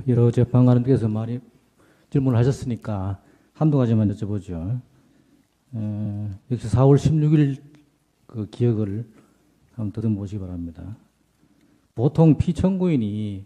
여러 재판관님께서 많이 질문을 하셨으니까 한두 가지만 여쭤보죠. 역시 4월 16일 그 기억을 한번 더듬어 보시기 바랍니다. 보통 피청구인이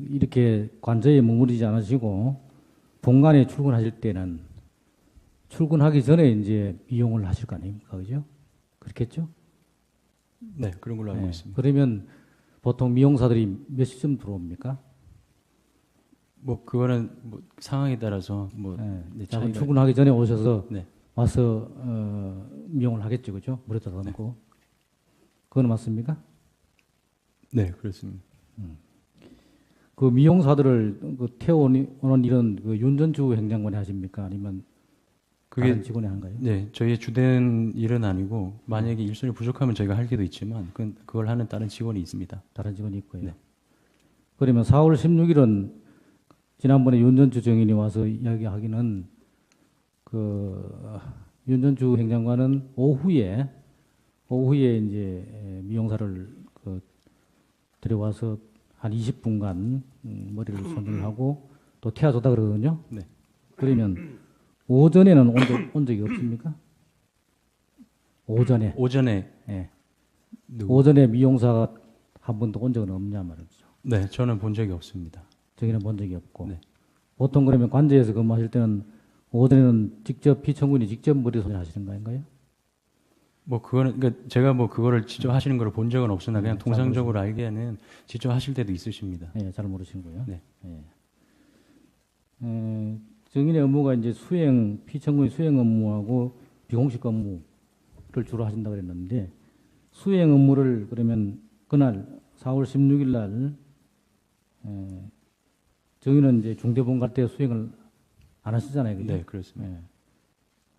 이렇게 관저에 머무르지 않으시고 본관에 출근하실 때는 출근하기 전에 이제 미용을 하실 거 아닙니까? 그죠? 그렇겠죠? 네, 그런 걸로 알고 있습니다. 그러면 보통 미용사들이 몇 시쯤 들어옵니까? 뭐 그거는 뭐 상황에 따라서 뭐 네, 자, 차이가- 출근하기 전에 오셔서 네, 와서 미용을 하겠죠, 그죠? 물에다 담고. 그건 맞습니까? 네, 그렇습니다. 그 미용사들을 그 태워오는 일은 그 윤전주 행장관이 하십니까? 아니면 그게 다른 직원이 하는가요? 네, 저희의 주된 일은 아니고 만약에 일손이 부족하면 저희가 할 때도 있지만 그걸 하는 다른 직원이 있습니다. 다른 직원이 있고요. 네. 그러면 4월 16일은 지난번에 윤전주 정인이 와서 이야기하기는 그 윤전주 행장관은 오후에 이제 미용사를 그 들여와서 한 20분간 머리를 손질을 하고 또 태워줬다 그러거든요. 네. 그러면 오전에는 온 적이 없습니까? 오전에. 예. 누구? 오전에 미용사가 한 번도 온 적은 없냐 말이죠. 네, 저는 본 적이 없습니다. 저기는 본 적이 없고. 네. 보통 그러면 관제에서 근무하실 때는 오전에는 직접 피청군이 직접 머리 손질 하시는 거인가요? 뭐 그거는 그러니까 제가 뭐 그거를 직접 하시는 걸 본 적은 없으나 그냥 잘 통상적으로 알기에는 직접 하실 때도 있으십니다. 예, 잘 모르시고요. 네. 정인의 업무가 이제 피청군이 수행 업무하고 비공식 업무를 주로 하신다 그랬는데 수행 업무를 그러면 그날 4월 16일 날 정인은 이제 중대본 갈 때 수행을 안 하시잖아요. 그죠? 네, 그렇습니다. 예.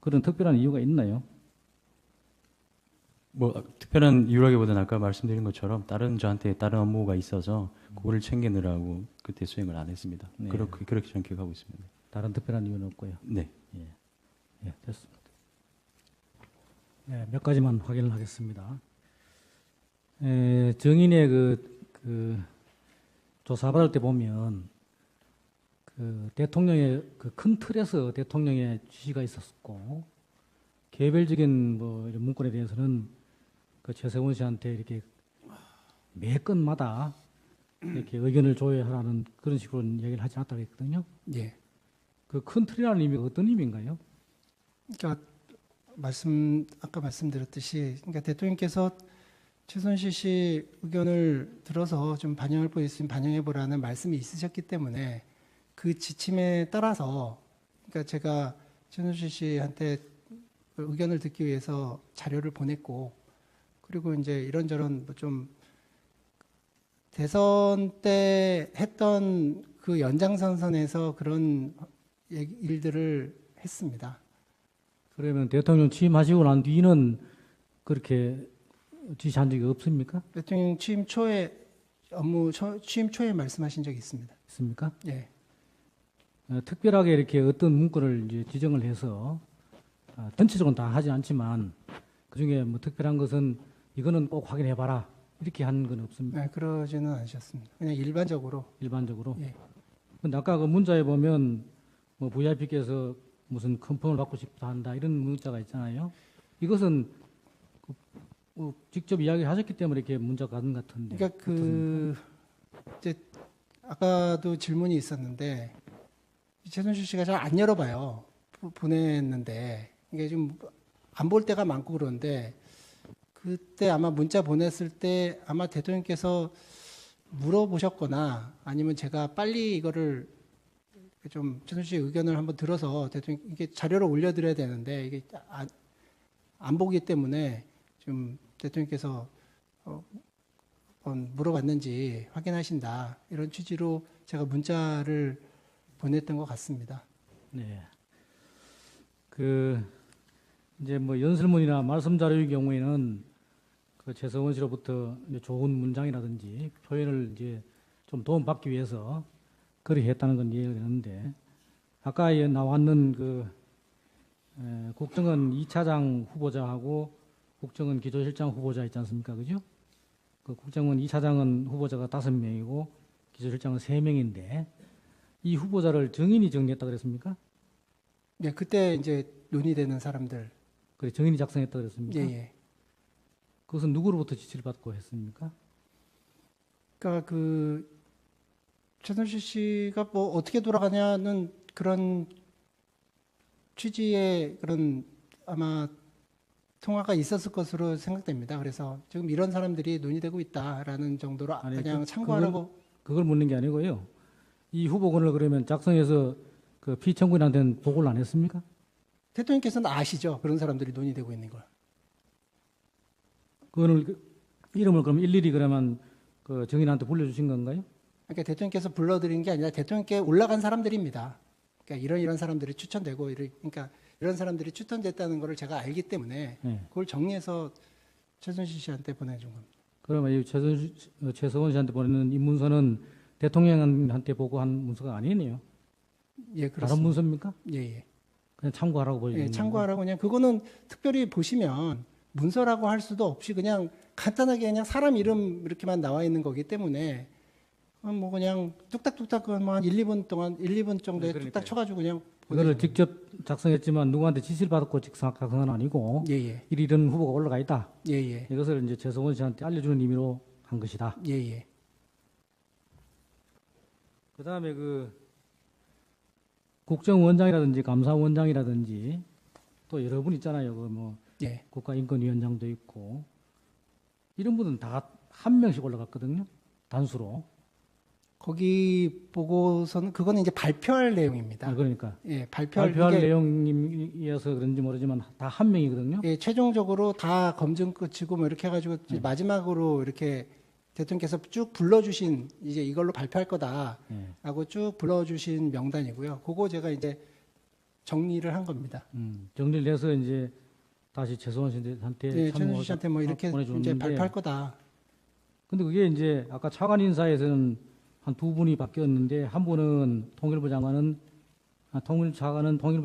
그런 특별한 이유가 있나요? 뭐 특별한 이유라기보다는 아까 말씀드린 것처럼 저한테 다른 업무가 있어서 그거를 챙기느라고 그때 수행을 안 했습니다. 네. 그렇게 저는 기억하고 있습니다. 다른 특별한 이유는 없고요. 네. 예, 됐습니다. 몇 가지만 확인을 하겠습니다. 정인의 그 조사받을 때 보면 그 대통령의 그 큰 틀에서 대통령의 지시가 있었고 개별적인 뭐 이런 문건에 대해서는 그 최세원 씨한테 이렇게 매 건마다 이렇게 의견을 조회하라는 그런 식으로 얘기를 하지 않았다고 했거든요. 예. 그 큰 틀이라는 의미가 어떤 의미인가요? 그러니까 아까 말씀드렸듯이, 그러니까 대통령께서 최순실 씨 의견을 들어서 좀 반영할 거 있으면 반영해 보라는 말씀이 있으셨기 때문에 그 지침에 따라서, 그러니까 제가 최순실 씨한테 의견을 듣기 위해서 자료를 보냈고, 그리고 이제 이런저런 뭐 좀 대선 때 했던 그 연장선상에서 그런 일들을 했습니다. 그러면 대통령 취임하시고 난 뒤는 그렇게 지시한 적이 없습니까? 대통령 취임 초에 취임 초에 말씀하신 적이 있습니다. 있습니까? 예. 특별하게 이렇게 어떤 문구를 이제 지정을 해서 전체적으로는 다 하지 않지만 그 중에 뭐 특별한 것은 이거는 꼭 확인해봐라 이렇게 한 건 없습니다. 네, 그러지는 않으셨습니다. 그냥 일반적으로. 일반적으로. 예. 근데 아까 그 문자에 보면 뭐 VIP께서 무슨 컨펌을 받고 싶다 한다 이런 문자가 있잖아요. 이것은 직접 이야기하셨기 때문에 이렇게 문자가 가는 것 같은데. 그러니까 이제 아까도 질문이 있었는데 최순실 씨가 잘 안 열어봐요. 보냈는데 이게 좀 안 볼 때가 많고 그런데 그때 아마 문자 보냈을 때 아마 대통령께서 물어보셨거나 아니면 제가 빨리 이거를 좀 최순실 씨 의견을 한번 들어서 대통령 이게 자료를 올려드려야 되는데 이게 안 보기 때문에 좀 대통령께서 물어봤는지 확인하신다 이런 취지로 제가 문자를 보냈던 것 같습니다. 네. 이제 뭐 연설문이나 말씀 자료의 경우에는 그 최서원 씨로부터 이제 좋은 문장이라든지 표현을 이제 좀 도움받기 위해서 그렇게 했다는 건 이해가 되는데 아까 나왔는 국정원 2차장 후보자하고 국정원 기조실장 후보자 있지 않습니까? 그죠? 그 국정원 2차장은 후보자가 5명이고 기조실장은 3명인데 이 후보자를 정인이 정리했다 그랬습니까? 네, 그때 이제 논의되는 사람들. 그래 정인이 작성했다 그랬습니까? 예, 예. 그것은 누구로부터 지시를 받고 했습니까? 그러니까 그 최순실 씨가 뭐 어떻게 돌아가냐는 그런 취지의 그런 아마 통화가 있었을 것으로 생각됩니다. 그래서 지금 이런 사람들이 논의되고 있다라는 정도로 아니, 그냥 참고하라고. 그걸 묻는 게 아니고요. 이 후보군을 그러면 작성해서 그 피청구인한테는 보고를 안 했습니까? 대통령께서는 아시죠? 그런 사람들이 논의되고 있는 걸. 그거를 이름을 그럼 일일이 그러면 그 정인한테 불러주신 건가요? 그러니까 대통령께서 불러드린 게 아니라 대통령께 올라간 사람들입니다. 그러니까 이런 사람들이 추천되고 그러니까 이런 사람들이 추천됐다는 것을 제가 알기 때문에 네. 그걸 정리해서 최순실 씨한테 보내준 겁니다. 그러면 이 최서원 씨한테 보내는 이 문서는 대통령한테 보고한 문서가 아니네요. 예, 다른 그렇습니다. 문서입니까? 예, 예. 그냥 참고하라고 보여주는 예, 참고하라고 그냥 그거는 특별히 보시면 문서라고 할 수도 없이 그냥 간단하게 그냥 사람 이름 이렇게만 나와 있는 거기 때문에 뭐 그냥 뚝딱뚝딱 뭐 한 1, 2분 동안 1, 2분 정도에 그러니까요. 뚝딱 쳐가지고 그냥 그거를 직접 작성했지만 누구한테 지시를 받고 작성한 아니고 예예 이런 후보가 올라가 있다. 예예 이것을 이제 최서원 씨한테 알려주는 의미로 한 것이다. 예예 그다음에 그 국정원장이라든지 감사원장이라든지 또 여러 분 있잖아요. 그 뭐 예. 국가인권위원장도 있고 이런 분은 다 한 명씩 올라갔거든요. 단수로. 거기 보고서는 그거는 이제 발표할 내용입니다. 아, 그러니까 예, 발표할 이게, 내용이어서 그런지 모르지만 다 한 명이거든요. 예, 최종적으로 다 검증 끝이고 뭐 이렇게 해가지고 이제 마지막으로 이렇게 대통령께서 쭉 불러주신 이제 이걸로 발표할 거다라고 예. 쭉 불러주신 명단이고요. 그거 제가 이제 정리를 한 겁니다. 정리를 해서 이제 다시 최소원 씨한테 네, 최순실 씨한테 뭐 이렇게 보내주는데 이제 발표할 거다. 근데 그게 이제 아까 차관 인사에서는 한 두 분이 바뀌었는데 한 분은 통일부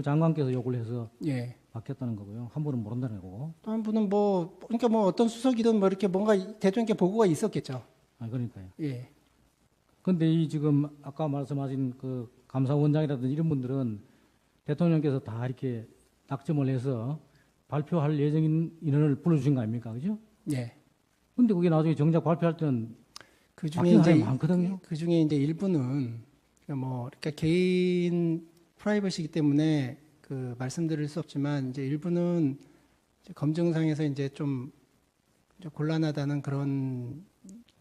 장관께서 요구를 해서 예. 바뀌었다는 거고요. 한 분은 모른다는 거고. 또 한 분은 뭐 그러니까 뭐 어떤 수석이든 뭐 이렇게 뭔가 대통령께 보고가 있었겠죠. 아, 그러니까요. 예. 근데 이 지금 아까 말씀하신 그 감사원장이라든지 이런 분들은 대통령께서 다 이렇게 낙점을 해서 발표할 예정인 인원을 불러주신 거 아닙니까? 그죠? 예. 근데 그게 나중에 정작 발표할 때는 그 중에 바뀐 이제 사람이 많거든요. 그 중에 이제 일부는 그러니까 개인 프라이버시이기 때문에 그 말씀드릴 수 없지만 이제 일부는 이제 검증상에서 이제 좀 이제 곤란하다는 그런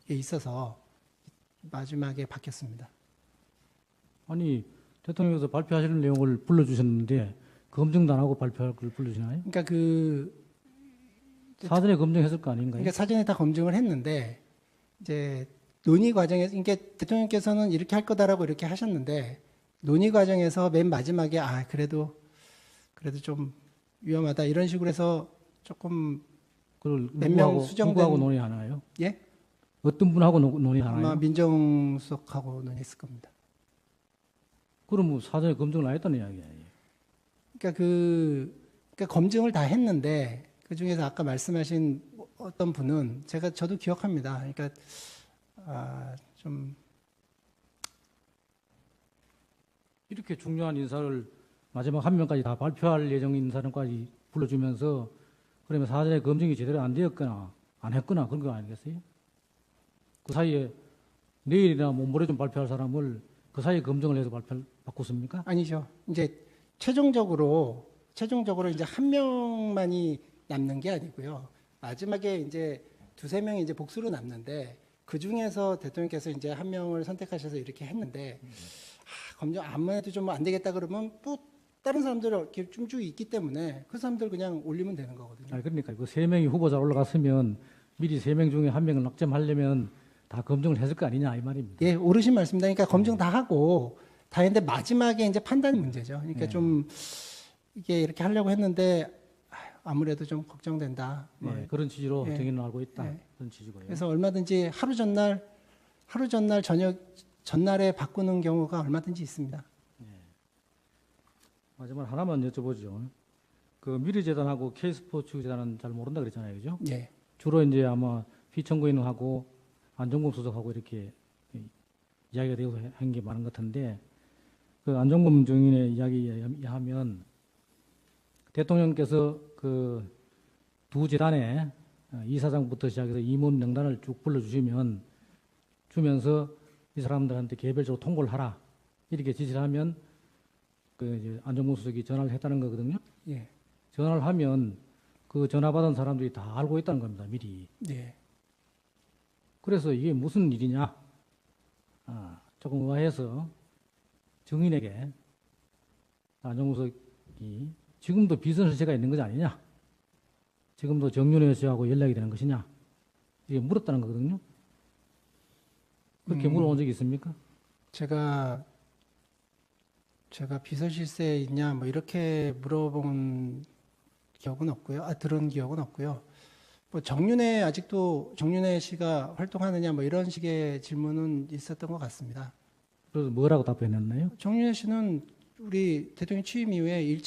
게 있어서 마지막에 바뀌었습니다. 아니 대통령께서 발표하시는 내용을 불러주셨는데 검증도 안 하고 발표할 걸 불러주시나요? 그러니까 사전에 검증했을 거 아닌가요? 그러니까 사전에 다 검증을 했는데 이제 논의 과정에서 그러니까 대통령께서는 이렇게 할 거다라고 이렇게 하셨는데 논의 과정에서 맨 마지막에 그래도 좀 위험하다 이런 식으로 해서 조금 그걸 몇명 누구하고 논의하나요? 예? 어떤 분하고 논의하나요? 아마 민정수석하고 논의했을 겁니다. 그럼 뭐 사전에 검증을 안 했다는 이야기예요. 그러니까 그러니까 검증을 다 했는데 그 중에서 아까 말씀하신 어떤 분은 저도 기억합니다. 그러니까 좀 이렇게 중요한 인사를 마지막 한 명까지 다 발표할 예정인 사람까지 불러주면서 그러면 사전에 검증이 제대로 안 되었거나 안 했거나 그런 거 아니겠어요? 그 사이에 내일이나 뭐 모레 좀 발표할 사람을 그 사이에 검증을 해서 바꿨습니까? 아니죠. 이제 최종적으로 이제 한 명만이 남는 게 아니고요. 마지막에 이제 두세 명이 이제 복수로 남는데 그 중에서 대통령께서 이제 한 명을 선택하셔서 이렇게 했는데 검증 아무래도 좀 안 되겠다 그러면 또 다른 사람들 이렇게 쭉 있기 때문에 그 사람들 그냥 올리면 되는 거거든요. 아니 그러니까 그 세 명이 후보자 올라갔으면 미리 세 명 중에 한 명을 낙점하려면 다 검증을 했을 거 아니냐 이 말입니다. 예, 오르신 말씀입니다. 그러니까 검증 다 하고 다 했는데 마지막에 이제 판단이 문제죠. 그러니까 좀 이게 이렇게 하려고 했는데 아무래도 좀 걱정된다. 뭐 네, 그런 취지로 예. 정의는 알고 있다. 예. 그런 취지고요. 그래서 얼마든지 하루 전날 전날에 바꾸는 경우가 얼마든지 있습니다. 마지막 하나만 여쭤보죠. 그 미래재단하고 K스포츠재단은 잘 모른다 그랬잖아요, 그죠? 예, 주로 이제 아마 피청구인하고 안정범 수석하고 이렇게 이야기가 되고 한 게 많은 것 같은데 그 안종범 증인의 이야기에 의하면 대통령께서 그 두 재단에 이사장부터 시작해서 임원 명단을 쭉 불러주시면 주면서 이 사람들한테 개별적으로 통보를 하라 이렇게 지시를 하면 그 이제 안종범 수석이 전화를 했다는 거거든요. 예. 전화를 하면 그 전화 받은 사람들이 다 알고 있다는 겁니다. 미리. 예. 그래서 이게 무슨 일이냐? 조금 의아해서 증인에게 안종범 수석이 지금도 비선실세가 있는 것이 아니냐? 지금도 정윤회 씨하고 연락이 되는 것이냐? 이게 물었다는 거거든요. 그렇게 물어본 적이 있습니까? 제가 비서실세 있냐 뭐 이렇게 물어본 기억은 없고요. 들은 기억은 없고요. 뭐 아직도 정윤회 씨가 활동하느냐 뭐 이런 식의 질문은 있었던 것 같습니다. 그래서 뭐라고 답변했나요? 정윤회 씨는 우리 대통령 취임 이후에 일체